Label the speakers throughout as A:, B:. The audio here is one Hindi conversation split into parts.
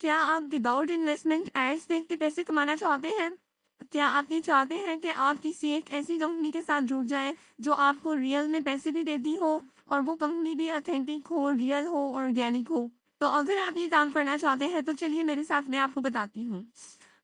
A: क्या आप विदाउट इन्वेस्टमेंट एड्स देख के पैसे कमाना चाहते हैं? क्या आप ये चाहते हैं कि आप किसी एक ऐसी कंपनी के साथ जुड़ जाएँ, जो आपको रियल में पैसे भी देती हो और वो कंपनी भी ऑथेंटिक हो, रियल हो, ऑर्गेनिक हो? तो अगर आप ये काम करना चाहते हैं, तो चलिए मेरे साथ मैं आपको बताती हूँ।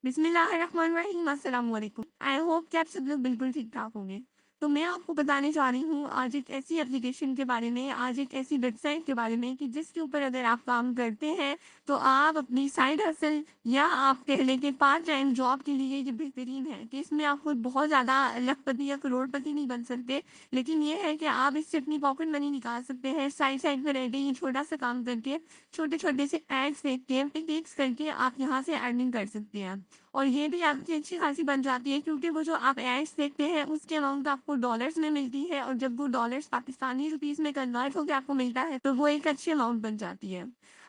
A: बिस्मिल्लाहिर्रहमानिर्रहीम, अस्सलाम वालेकुम। आई होप कि आप सब लोग बिल्कुल ठीक-ठाक होंगे। तो मैं आपको बताने जा रही हूँ आज एक ऐसी एप्लीकेशन के बारे में, आज एक ऐसी वेबसाइट के बारे में कि जिसके ऊपर अगर आप काम करते हैं, तो आप अपनी साइड हसल या आप कह लें कि पार्ट टाइम जॉब के लिए ये बेहतरीन है कि इसमें आप कोई बहुत ज़्यादा लखपति या करोड़पति नहीं बन सकते, लेकिन ये है कि आप इससे अपनी पॉकेट मनी निकाल सकते हैं। साइड में रह के ये छोटा-सा काम करके, छोटे-छोटे से एड्स देख के, टिक्स करके आप यहाँ से अर्निंग कर सकते हैं। और ये भी आपकी अच्छी खासी बन जाती है क्योंकि वो जो आप एड्स देखते हैं उसकी अमाउंट आपको डॉलर्स में मिलती है और जब वो डॉलर्स पाकिस्तानी रुपीस में कन्वर्ट होकर आपको मिलता है तो वो एक अच्छी अमाउंट बन जाती है।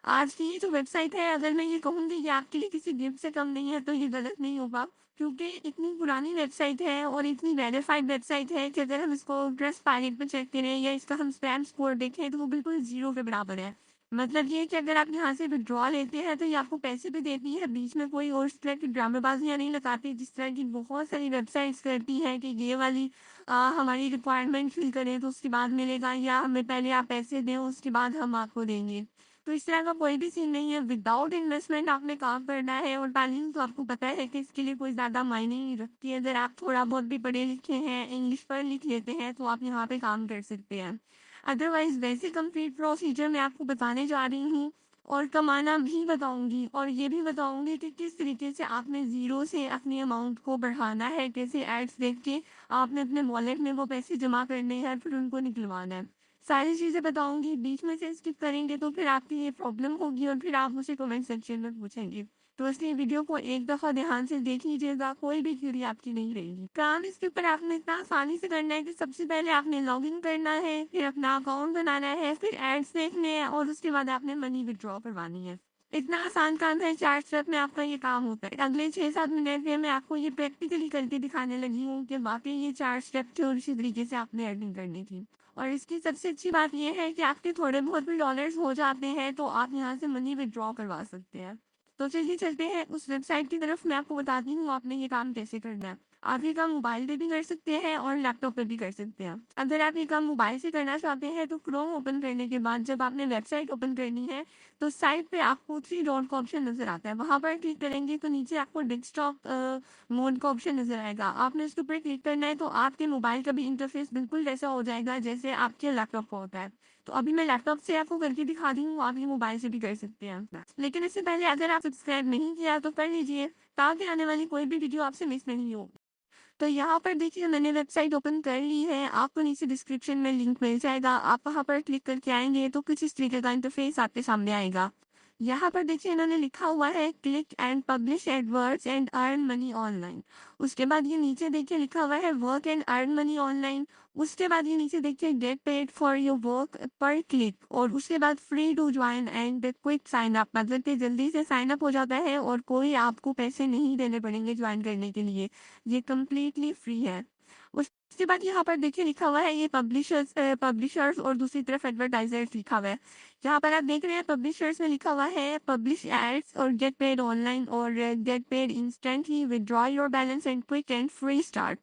A: आज की ये जो वेबसाइट है, अगर मैं ये कहूँगी कि आपके लिए किसी गिफ्ट से कम नहीं है तो ये गलत नहीं होगा, क्योंकि इतनी पुरानी वेबसाइट है और इतनी वेरीफाइड वेबसाइट है कि अगर हम इसको ट्रस्टपाइलट पे चेक करें या इसका हम स्पैम स्कोर देखें तो वो बिल्कुल ज़ीरो के बराबर है। मतलब ये कि अगर आप यहाँ से विथड्रॉ लेते हैं तो ये आपको पैसे भी देती है, बीच में कोई और इस तरह की ड्रामेबाजियाँ नहीं लगाती जिस तरह की बहुत सारी वेबसाइट्स करती हैं कि ये वाली हमारी रिक्वायरमेंट फिल करें तो उसके बाद मिलेगा, या हमें पहले आप पैसे दें उसके बाद हम आपको देंगे। तो इस तरह का कोई भी सीन नहीं है, विदाउट इन्वेस्टमेंट आपने काम करना है और तालीम तो आपको पता है कि इसके लिए कोई ज़्यादा मायने नहीं रखती है। अगर आप थोड़ा बहुत भी पढ़े लिखे हैं, इंग्लिश पढ़ लिख लेते हैं तो आप यहाँ पे काम कर सकते हैं। अदरवाइज़ वैसे कंप्लीट प्रोसीजर मैं आपको बताने जा रही हूँ और कमाना भी बताऊँगी और ये भी बताऊँगी कि किस तरीके से आपने ज़ीरो से अपनी अमाउंट को बढ़ाना है, कैसे एड्स देख के आपने अपने वॉलेट में वो पैसे जमा करने हैं, फिर उनको निकलवाना है। सारी चीज़ें बताऊँगी, बीच में से स्किप करेंगे तो फिर आपकी ये प्रॉब्लम होगी और फिर आप मुझे कमेंट सेक्शन में पूछेंगे। तो इसलिए वीडियो को एक दफ़ा ध्यान से देख लीजिएगा, कोई भी थ्योरी आपकी नहीं रहेगी। काम इसके ऊपर आपने इतना आसानी से करना है कि सबसे पहले आपने लॉगिन करना है, फिर अपना अकाउंट बनाना है, फिर एड्स देखने हैं और उसके बाद आपने मनी विथड्रॉ करवानी है। इतना आसान काम है, 4 स्टेप में आपका ये काम होता है। अगले 6-7 मिनट में मैं आपको ये प्रैक्टिकली करके दिखाने लगी हूँ कि वाक़ई ये 4 स्टेप थे और इसी तरीके से आपने अर्निंग करनी थी। और इसकी सबसे अच्छी बात ये है कि आपके थोड़े बहुत भी डॉलर्स हो जाते हैं, तो आप यहाँ से मनी विथड्रॉ करवा सकते हैं। तो चलिए चलते हैं उस वेबसाइट की तरफ, मैं आपको बताती हूँ आपने ये काम कैसे करना है। आप ये काम मोबाइल पे भी कर सकते हैं और लैपटॉप पे भी कर सकते हैं। अगर आप ये काम मोबाइल से करना चाहते हैं तो क्रोम ओपन करने के बाद जब आपने वेबसाइट ओपन करनी है तो साइड पे आपको 3 डॉट का ऑप्शन नज़र आता है। वहाँ पर क्लिक करेंगे तो नीचे आपको डेस्कटॉप मोड का ऑप्शन नज़र आएगा। आपने उसके ऊपर क्लिक करना है तो आपके मोबाइल का भी इंटरफेस बिल्कुल वैसा हो जाएगा जैसे आपके लैपटॉप का होता है। तो अभी मैं लैपटॉप से आपको करके दिखा रही हूँ, आप ये मोबाइल से भी कर सकते हैं। लेकिन इससे पहले अगर आप सब्सक्राइब नहीं किया तो कर लीजिए, ताकि आने वाली कोई भी वीडियो आपसे मिस नहीं हो। तो यहाँ पर देखिए मैंने वेबसाइट ओपन कर ली है, आपको नीचे डिस्क्रिप्शन में लिंक मिल जाएगा, आप वहाँ पर क्लिक करके आएँगे तो कुछ इस तरीके का इंटरफेस आपके सामने आएगा। यहाँ पर देखिए इन्होंने लिखा हुआ है click and publish adverts and earn money online. उसके बाद ये नीचे देखिए लिखा हुआ है work and earn money online. उसके बाद ये नीचे देखिए get paid for your work पर क्लिक, और उसके बाद free to join and quick sign up, मतलब कि जल्दी से साइन अप हो जाता है और कोई आपको पैसे नहीं देने पड़ेंगे ज्वाइन करने के लिए। ये कंप्लीटली फ्री है। उसके बाद यहाँ पर देखिए लिखा हुआ है ये पब्लिशर्स और दूसरी तरफ एडवर्टाइजर्स लिखा हुआ है। यहाँ पर आप देख रहे हैं पब्लिशर्स में लिखा हुआ है पब्लिश एड्स और गेट पेड ऑनलाइन और get paid instantly, withdraw your balance and quick and free start.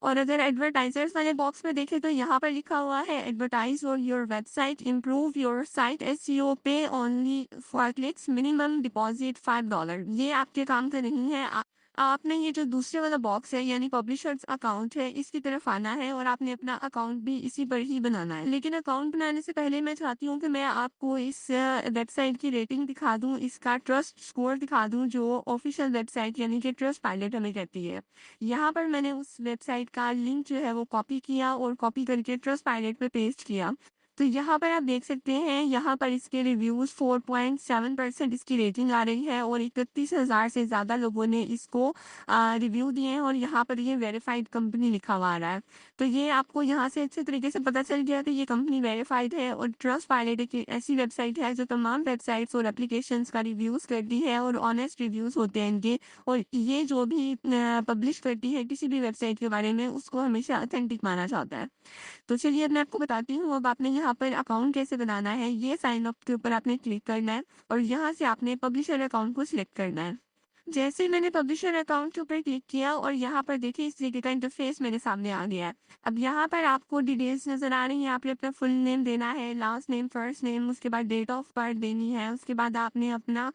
A: और अगर एडवर्टाइजर्स वाले बॉक्स में देखें तो यहाँ पर लिखा हुआ है advertise on your website, improve your site SEO, pay only for clicks, minimum deposit $5। ये आपके काम का नहीं है। आपने ये जो दूसरे वाला बॉक्स है यानी पब्लिशर्स अकाउंट है, इसकी तरफ आना है और आपने अपना अकाउंट भी इसी पर ही बनाना है। लेकिन अकाउंट बनाने से पहले मैं चाहती हूँ कि मैं आपको इस वेबसाइट की रेटिंग दिखा दूँ, इसका ट्रस्ट स्कोर दिखा दूँ जो ऑफिशियल वेबसाइट यानी कि ट्रस्ट पायलट हमें कहती है। यहाँ पर मैंने उस वेबसाइट का लिंक जो है वो कॉपी किया और कॉपी करके ट्रस्ट पायलट पे पेस्ट किया। तो यहाँ पर आप देख सकते हैं, यहाँ पर इसके रिव्यूज़ 4.7% इसकी रेटिंग आ रही है और 31,000 से ज़्यादा लोगों ने इसको रिव्यू दिए हैं और यहाँ पर ये वेरीफाइड कंपनी लिखा हुआ आ रहा है। तो ये आपको यहाँ से अच्छे तरीके से पता चल गया कि ये कंपनी वेरीफाइड है और ट्रस्ट पायलट एक ऐसी वेबसाइट है जो तमाम वेबसाइट्स और एप्लीकेशंस का रिव्यूज़ करती है और ऑनेस्ट रिव्यूज़ होते हैं इनके। और ये जो भी पब्लिश करती है किसी भी वेबसाइट के बारे में उसको हमेशा ऑथेंटिक माना जाता है। तो चलिए अब मैं आपको बताती हूँ, अब आपने यहाँ यहाँ पर अकाउंट कैसे बनाना है, ये साइन अप के ऊपर आपने क्लिक करना है और यहाँ से आपने पब्लिशर अकाउंट को सिलेक्ट करना है। जैसे ही मैंने पब्लिशर अकाउंट के ऊपर क्लिक किया और यहाँ पर देखिए इस तरीके का इंटरफेस मेरे सामने आ गया है। अब यहाँ पर आपको डिटेल्स नज़र आ रही हैं, आपने अपना फुल नेम देना है, लास्ट नेम, फर्स्ट नेम, उसके बाद डेट ऑफ बर्थ देनी है, उसके बाद आपने अपना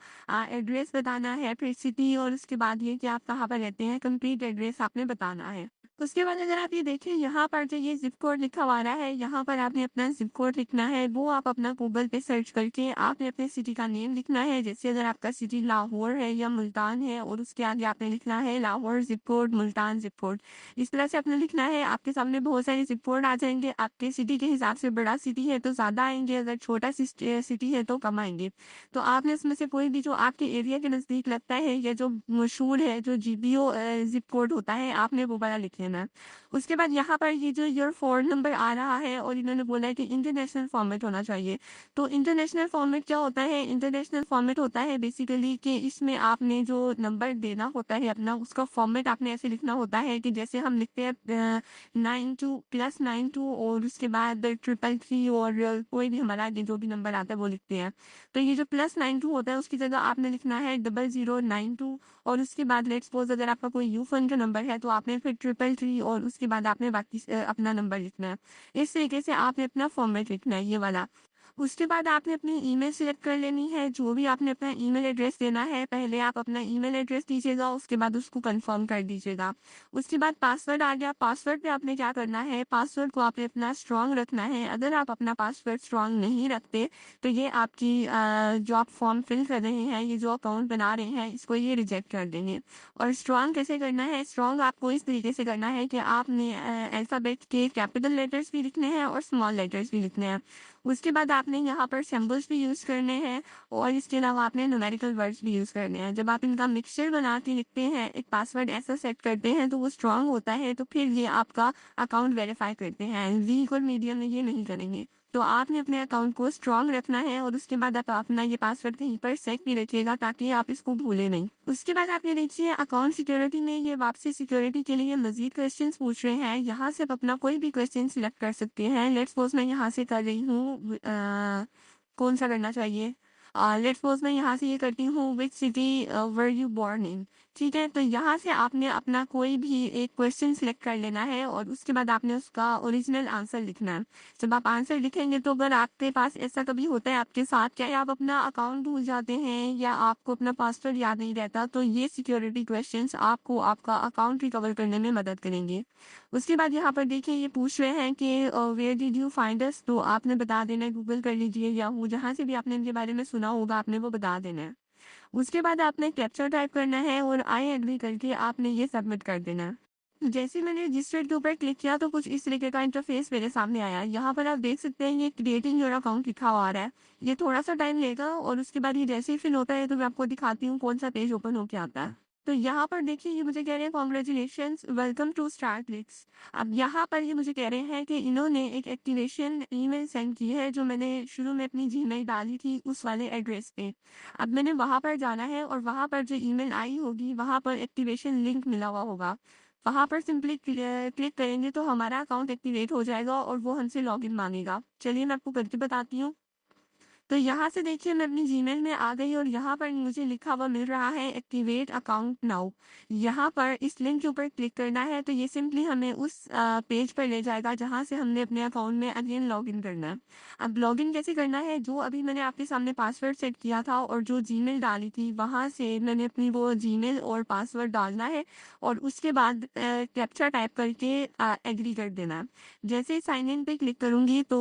A: एड्रेस बताना है, फिर सिटी और उसके बाद ये कि आप कहाँ पर रहते हैं, कंप्लीट एड्रेस आपने बताना है। उसके बाद अगर आप ये देखें यहाँ पर जो ये ज़िप कोड लिखा हुआ आ रहा है, यहाँ पर आपने अपना ज़िप कोड लिखना है, वो आप अपना गूगल पे सर्च करके आपने अपने सिटी का नेम लिखना है। जैसे अगर आपका सिटी लाहौर है या मुल्तान है और उसके आगे आपने लिखना है Lahore zip code, Multan zip code. इस तरह से आपने लिखना है। आपके सामने बहुत सारे ज़िप कोड आ जाएंगे। आपके सिटी के हिसाब से बड़ा सिटी है तो ज़्यादा आएंगे, अगर छोटा सिटी है तो कम आएंगे। तो आपने इसमें से कोई भी जो आपके एरिया के नज़दीक लगता है या जो मशहूर है, जो जीपीओ ज़िप कोड होता है, आपने वो वाला लिख लेना है। उसके बाद यहाँ पर ये जो योर फ़ोन नंबर आ रहा है और इन्होंने बोला है कि इंटरनेशनल फॉर्मेट होना चाहिए। तो इंटरनेशनल फॉर्मेट क्या होता है? इंटरनेशनल फॉर्मेट होता है बेसिकली कि इसमें आपने जो नंबर देना होता है अपना, उसका फॉर्मेट आपने ऐसे लिखना होता है कि जैसे हम लिखते हैं 92 +92 और उसके बाद 333 और कोई भी हमारा आगे जो भी नंबर आता है वो लिखते हैं। तो ये जो +92 होता है उसकी जगह आपने लिखना है 0092 और उसके बाद लेट्स सपोज अगर आपका कोई यू फ़ोन का नंबर है तो आपने फिर 333 और उसके बाद आपने बाकी अपना नंबर लिखना है। इस तरीके से आपने अपना फॉर्मेट लिखना है ये वाला। उसके बाद आपने अपनी ईमेल सिलेक्ट कर लेनी है, जो भी आपने अपना ईमेल एड्रेस देना है, पहले आप अपना ईमेल एड्रेस दीजिएगा, उसके बाद उसको कंफर्म कर दीजिएगा। उसके बाद पासवर्ड आ गया, पासवर्ड पे आपने क्या करना है, पासवर्ड को आपने अपना स्ट्रॉन्ग रखना है। अगर आप अपना पासवर्ड स्ट्रॉन्ग नहीं रखते, तो ये आपकी जो आप फॉर्म फिल कर रहे हैं, ये जो अकाउंट बना रहे हैं, इसको ये रिजेक्ट कर देंगे। और स्ट्रॉन्ग कैसे करना है, स्ट्रॉन्ग आपको इस तरीके से करना है कि आपने अल्फ़ाबेट के कैपिटल लेटर्स भी लिखने हैं और स्मॉल लेटर्स भी लिखने हैं। उसके बाद आपने यहाँ पर सिंबल्स भी यूज़ करने हैं और इसके अलावा आपने न्यूमेरिकल वर्ड्स भी यूज़ करने हैं। जब आप इनका मिक्सचर बना के लिखते हैं, एक पासवर्ड ऐसा सेट करते हैं तो वो स्ट्रांग होता है, तो फिर ये आपका अकाउंट वेरीफाई करते हैं। वीक और मीडियम में ये नहीं करेंगे। तो आपने अपने अकाउंट को स्ट्रांग रखना है और उसके बाद आप अपना ये पासवर्ड कहीं पर सेट भी रखिएगा ताकि आप इसको भूलें नहीं। उसके बाद आप ये देखिए अकाउंट सिक्योरिटी में ये वापसी सिक्योरिटी के लिए मजीद क्वेश्चंस पूछ रहे हैं। यहाँ से आप अपना कोई भी क्वेश्चन सिलेक्ट कर सकते हैं। लेट्स सपोज मैं यहाँ से कर रही हूँ कौन सा करना चाहिए, लेट्स सपोज मैं यहाँ से ये करती हूँ which city were you born in. ठीक है, तो यहाँ से आपने अपना कोई भी एक क्वेश्चन सिलेक्ट कर लेना है और उसके बाद आपने उसका ओरिजिनल आंसर लिखना है। जब आप आंसर लिखेंगे तो अगर आपके पास ऐसा कभी होता है आपके साथ, चाहे आप अपना अकाउंट भूल जाते हैं या आपको अपना पासवर्ड याद नहीं रहता, तो ये सिक्योरिटी क्वेश्चंस आपको आपका अकाउंट रिकवर करने में मदद करेंगे। उसके बाद यहाँ पर देखिए ये पूछ रहे हैं कि where did you find us, तो आपने बता देना है, गूगल कर लीजिए या वो जहाँ से भी आपने इनके बारे में सुना होगा आपने वो बता देना है। उसके बाद आपने कैप्चा टाइप करना है और आई एग्री करके आपने ये सबमिट कर देना है। जैसे मैंने रजिस्टर्ड के ऊपर क्लिक किया तो कुछ इस तरीके का इंटरफेस मेरे सामने आया। यहाँ पर आप देख सकते हैं ये क्रिएटिंग योर अकाउंट लिखा हुआ आ रहा है। ये थोड़ा सा टाइम लेगा और उसके बाद ये जैसे ही फिल होता है तो मैं आपको दिखाती हूँ कौन सा पेज ओपन होके आता है। तो यहाँ पर देखिए ये मुझे कह रहे हैं कॉन्ग्रेचुलेशंस वेलकम टू स्टारक्लिक्स। अब यहाँ पर ये मुझे कह रहे हैं कि इन्होंने एक एक्टिवेशन ईमेल सेंड की है जो मैंने शुरू में अपनी जीमेल डाली थी उस वाले एड्रेस पे। अब मैंने वहाँ पर जाना है और वहाँ पर जो ईमेल आई होगी वहाँ पर एक्टिवेशन लिंक मिला हुआ होगा। वहाँ पर सिंपली क्लिक करेंगे तो हमारा अकाउंट एक्टिवेट हो जाएगा और वो हमसे लॉगिन मांगेगा। चलिए मैं आपको करके बताती हूँ। तो यहाँ से देखिए मैं अपनी जीमेल में आ गई और यहाँ पर मुझे लिखा हुआ मिल रहा है एक्टिवेट अकाउंट नाउ। यहाँ पर इस लिंक के ऊपर क्लिक करना है तो ये सिंपली हमें उस पेज पर ले जाएगा जहाँ से हमने अपने अकाउंट में अगेन लॉगिन करना है। अब लॉगिन कैसे करना है, जो अभी मैंने आपके सामने पासवर्ड सेट किया था और जो जीमेल डाली थी वहाँ से मैंने अपनी वो जीमेल और पासवर्ड डालना है और उसके बाद कैप्चा टाइप करके एग्री कर देना है। जैसे ही साइन इन पे क्लिक करूंगी तो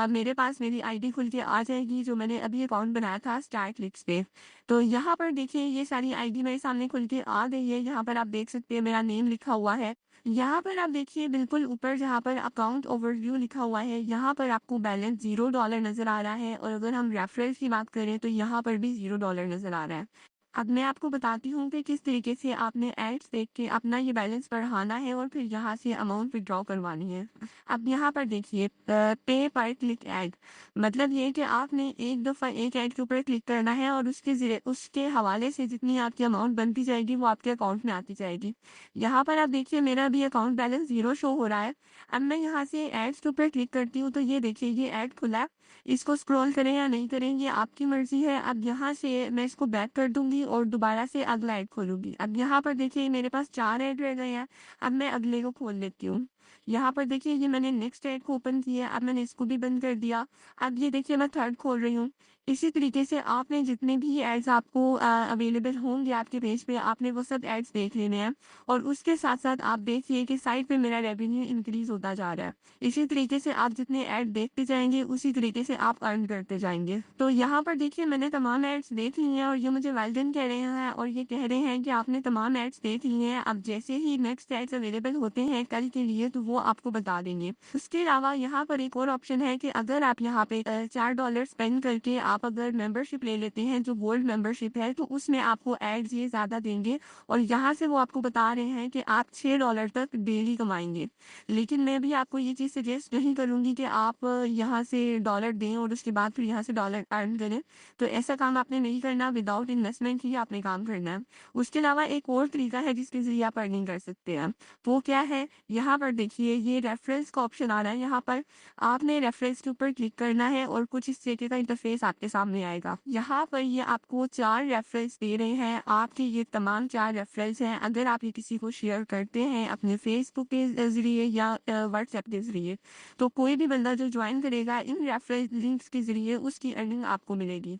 A: मेरे पास मेरी आईडी खुल के आ जाएगी जो मैंने अभी अकाउंट बनाया था स्टार क्लिक्स पे। तो यहाँ पर देखिए ये सारी आईडी मेरे सामने खुल के आ गई है। यहाँ पर आप देख सकते हैं मेरा नेम लिखा हुआ है। यहाँ पर आप देखिए बिल्कुल ऊपर जहाँ पर अकाउंट ओवरव्यू लिखा हुआ है यहाँ पर आपको बैलेंस $0 नज़र आ रहा है और अगर हम रेफरल की बात करें तो यहाँ पर भी $0 नज़र आ रहा है। अब मैं आपको बताती हूँ कि किस तरीके से आपने एड्स देख के अपना ये बैलेंस बढ़ाना है और फिर यहाँ से अमाउंट विड्रॉ करवानी है। अब यहाँ पर देखिए पे पर क्लिक ऐड, मतलब ये कि आपने एक दफ़ा एक ऐड के ऊपर क्लिक करना है और उसके हवाले से जितनी आपकी अमाउंट बनती जाएगी वो आपके अकाउंट में आती जाएगी। यहाँ पर आप देखिए मेरा अभी अकाउंट बैलेंस 0 शो हो रहा है। अब मैं यहाँ से एड्स के ऊपर क्लिक करती हूँ तो ये देखिए ये ऐड खुला है। इसको स्क्रॉल करें या नहीं करें ये आपकी मर्ज़ी है। अब यहाँ से मैं इसको बैक कर दूँगी और दोबारा से अगला ऐड खोलूँगी। अब यहाँ पर देखिए मेरे पास 4 ऐड रह गए हैं। अब मैं अगले को खोल लेती हूँ। यहाँ पर देखिए ये मैंने नेक्स्ट ऐड को ओपन किया, अब मैंने इसको भी बंद कर दिया। अब ये देखिए मैं थर्ड खोल रही हूँ। इसी तरीके से आपने जितने भी एड्स आपको अवेलेबल होंगे आपके पेज पे, आपने वो सब एड्स देख लेने हैं और उसके साथ-साथ आप देखिए कि साइड पे मेरा रेवेन्यू इंक्रीज़ होता जा रहा है। इसी तरीके से आप जितने ऐड देखते जाएँगे, उसी तरीके से आप अर्न करते जाएँगे। तो यहाँ पर देखिए मैंने तमाम ऐड्स देख ली हैं और ये मुझे वेल डन कह रहे हैं और ये कह रहे हैं कि आपने तमाम ऐड्स देख लिए हैं। अब जैसे ही नेक्स्ट ऐड्स अवेलेबल होते हैं कल के लिए तो वो आपको बता देंगे। उसके अलावा यहाँ पर एक और ऑप्शन है कि अगर आप यहाँ पे $4 स्पेंड करके आप अगर मेंबरशिप ले लेते हैं जो गोल्ड मेंबरशिप है, तो उसमें आपको एड्स ये ज़्यादा देंगे और यहाँ से वो आपको बता रहे हैं कि आप $6 तक डेली कमाएँगे। लेकिन मैं भी आपको ये चीज़ सजेस्ट नहीं करूँगी कि आप यहाँ से डॉलर दें और उसके बाद फिर यहाँ से डॉलर अर्न करें। तो ऐसा काम आपने नहीं करना, विदाउट इन्वेस्टमेंट ही आपने काम करना है। उसके अलावा एक और तरीका है जिसके ज़रिए आप अर्निंग कर सकते हैं। वो क्या है? यहाँ पर देखिए ये रेफरेंस का ऑप्शन आ रहा है, यहाँ पर आपने रेफरेंस के ऊपर क्लिक करना है और कुछ इस तरीके का इंटरफेस आपके सामने आएगा। यहाँ पर ये आपको 4 रेफरेंस दे रहे हैं, आपके ये तमाम 4 रेफरेंस हैं। अगर आप ये किसी को शेयर करते हैं अपने फेसबुक के ज़रिए या व्हाट्सएप के ज़रिए, तो कोई भी बंदा जो ज्वाइन करेगा इन रेफरेंस लिंक्स के ज़रिए उसकी अर्निंग आपको मिलेगी।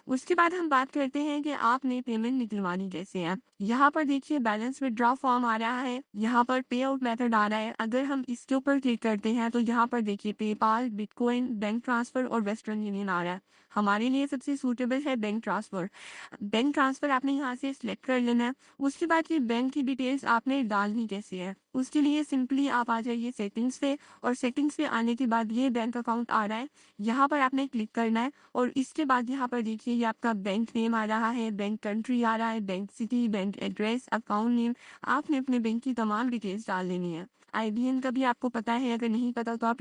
A: उसके बाद हम बात करते हैं कि आपने पेमेंट निकलवानी कैसे है। यहाँ पर देखिए बैलेंस विथड्रॉ फॉर्म आ रहा है, यहाँ पर पे आउट मेथड आ रहा है। अगर हम इसके ऊपर क्लिक करते हैं तो यहाँ पर देखिए पेपाल, बिटकॉइन, बैंक ट्रांसफ़र और वेस्टर्न यूनियन आ रहा है। हमारे लिए सबसे सूटेबल है बैंक ट्रांसफ़र। बैंक ट्रांसफ़र आपने यहाँ से सिलेक्ट कर लेना है। उसके बाद ये बैंक की डिटेल्स आपने डालनी कैसे है, उसके लिए सिंपली आप आ जाइए सेटिंग्स पे और सेटिंग्स पे आने के बाद ये बैंक अकाउंट आ रहा है, यहाँ पर आपने क्लिक करना है और इसके बाद यहाँ पर देखिए ये आपका बैंक नेम आ रहा है, बैंक कंट्री आ रहा है, bank city, bank address, account name. आपने अपने बैंक की तमाम डिटेल्स डाल देनी है। आईबीएन का भी आपको पता है, अगर नहीं पता तो आप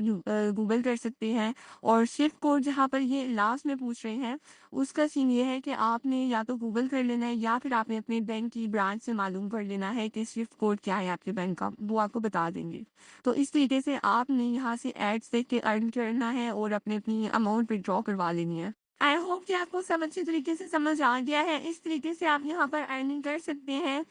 A: गूगल कर सकते हैं। और स्विफ्ट कोड जहाँ पर ये लास्ट में पूछ रहे हैं, उसका सीन ये है कि आपने या तो गूगल कर लेना है या फिर आपने अपने बैंक की ब्रांच से मालूम कर लेना है कि स्विफ्ट कोड क्या है आपके बैंक का, वो आपको बता देंगे। तो इस तरीके से आपने यहाँ से एड्स देख के अर्न करना है और अपनी अमाउंट विथड्रॉ करवा लेनी है। आई होप कि आपको सब अच्छे तरीके से समझ आ गया है। इस तरीके से आप यहाँ पर अर्निंग कर सकते हैं।